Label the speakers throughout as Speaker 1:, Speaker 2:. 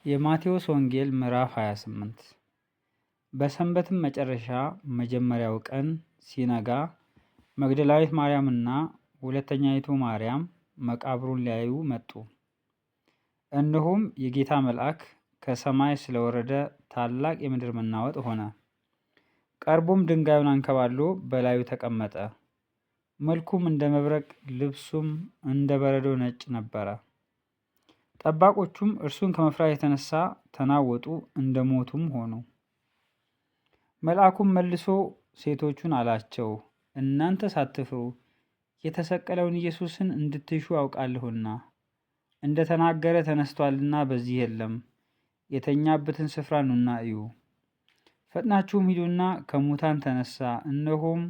Speaker 1: የማቴዎስ ወንጌል ምዕራፍ 28 በሰንበትም መጨረሻ መጀመሪያው ቀን ሲነጋ መግደላዊት ማርያምና ሁለተኛይቱ ማርያም መቃብሩን ሊያዩ መጡ። እነሆም የጌታ መልአክ ከሰማይ ስለወረደ ታላቅ የምድር መናወጥ ሆነ። ቀርቦም ድንጋዩን አንከባሎ በላዩ ተቀመጠ። መልኩም እንደ መብረቅ፣ ልብሱም እንደ በረዶ ነጭ ነበረ። ጠባቆቹም እርሱን ከመፍራት የተነሳ ተናወጡ፣ እንደ ሞቱም ሆኑ። መልአኩም መልሶ ሴቶቹን አላቸው፣ እናንተ ሳትፍሩ የተሰቀለውን ኢየሱስን እንድትሹ አውቃለሁና፣ እንደ ተናገረ ተነስቷልና በዚህ የለም። የተኛበትን ስፍራ ኑና እዩ። ፈጥናችሁም ሂዱና ከሙታን ተነሳ፣ እነሆም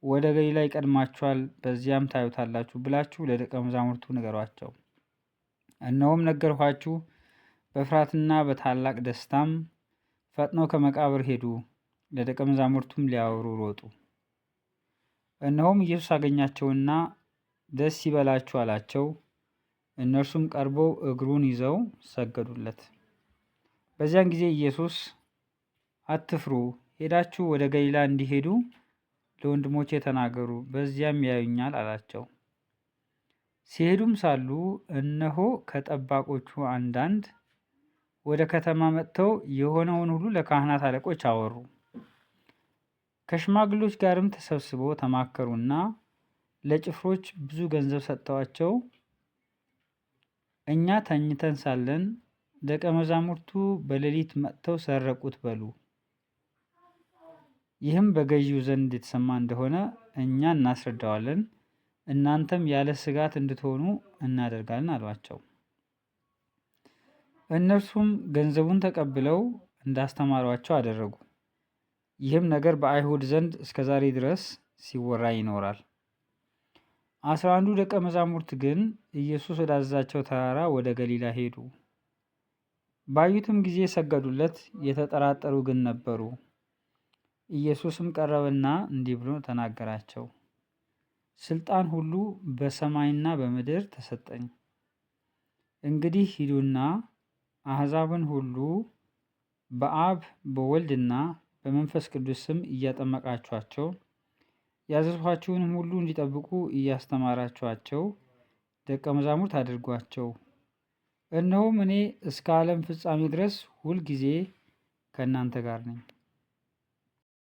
Speaker 1: ወደ ገሊላ ይቀድማችኋል፣ በዚያም ታዩታላችሁ ብላችሁ ለደቀ መዛሙርቱ ንገሯቸው። እነሆም ነገርኋችሁ። በፍርሃትና በታላቅ ደስታም ፈጥነው ከመቃብር ሄዱ፣ ለደቀ መዛሙርቱም ሊያወሩ ሮጡ። እነሆም ኢየሱስ አገኛቸውና ደስ ይበላችሁ አላቸው። እነርሱም ቀርበው እግሩን ይዘው ሰገዱለት። በዚያን ጊዜ ኢየሱስ አትፍሩ፣ ሄዳችሁ ወደ ገሊላ እንዲሄዱ ለወንድሞቼ ተናገሩ፣ በዚያም ያዩኛል አላቸው። ሲሄዱም ሳሉ እነሆ ከጠባቆቹ አንዳንድ ወደ ከተማ መጥተው የሆነውን ሁሉ ለካህናት አለቆች አወሩ። ከሽማግሎች ጋርም ተሰብስበው ተማከሩና ለጭፍሮች ብዙ ገንዘብ ሰጥተዋቸው፣ እኛ ተኝተን ሳለን ደቀ መዛሙርቱ በሌሊት መጥተው ሰረቁት በሉ። ይህም በገዢው ዘንድ የተሰማ እንደሆነ እኛ እናስረዳዋለን፣ እናንተም ያለ ስጋት እንድትሆኑ እናደርጋለን አሏቸው። እነርሱም ገንዘቡን ተቀብለው እንዳስተማሯቸው አደረጉ። ይህም ነገር በአይሁድ ዘንድ እስከ ዛሬ ድረስ ሲወራ ይኖራል። 11 ደቀ መዛሙርት ግን ኢየሱስ ወዳዘዛቸው ተራራ ወደ ገሊላ ሄዱ። ባዩትም ጊዜ ሰገዱለት፣ የተጠራጠሩ ግን ነበሩ። ኢየሱስም ቀረበና እንዲህ ብሎ ተናገራቸው። ስልጣን ሁሉ በሰማይና በምድር ተሰጠኝ። እንግዲህ ሂዱና አሕዛብን ሁሉ በአብ በወልድና በመንፈስ ቅዱስ ስም እያጠመቃችኋቸው ያዘዝኋችሁንም ሁሉ እንዲጠብቁ እያስተማራችኋቸው ደቀ መዛሙርት አድርጓቸው። እነሆም እኔ እስከ ዓለም ፍጻሜ ድረስ ሁልጊዜ ከእናንተ ጋር ነኝ።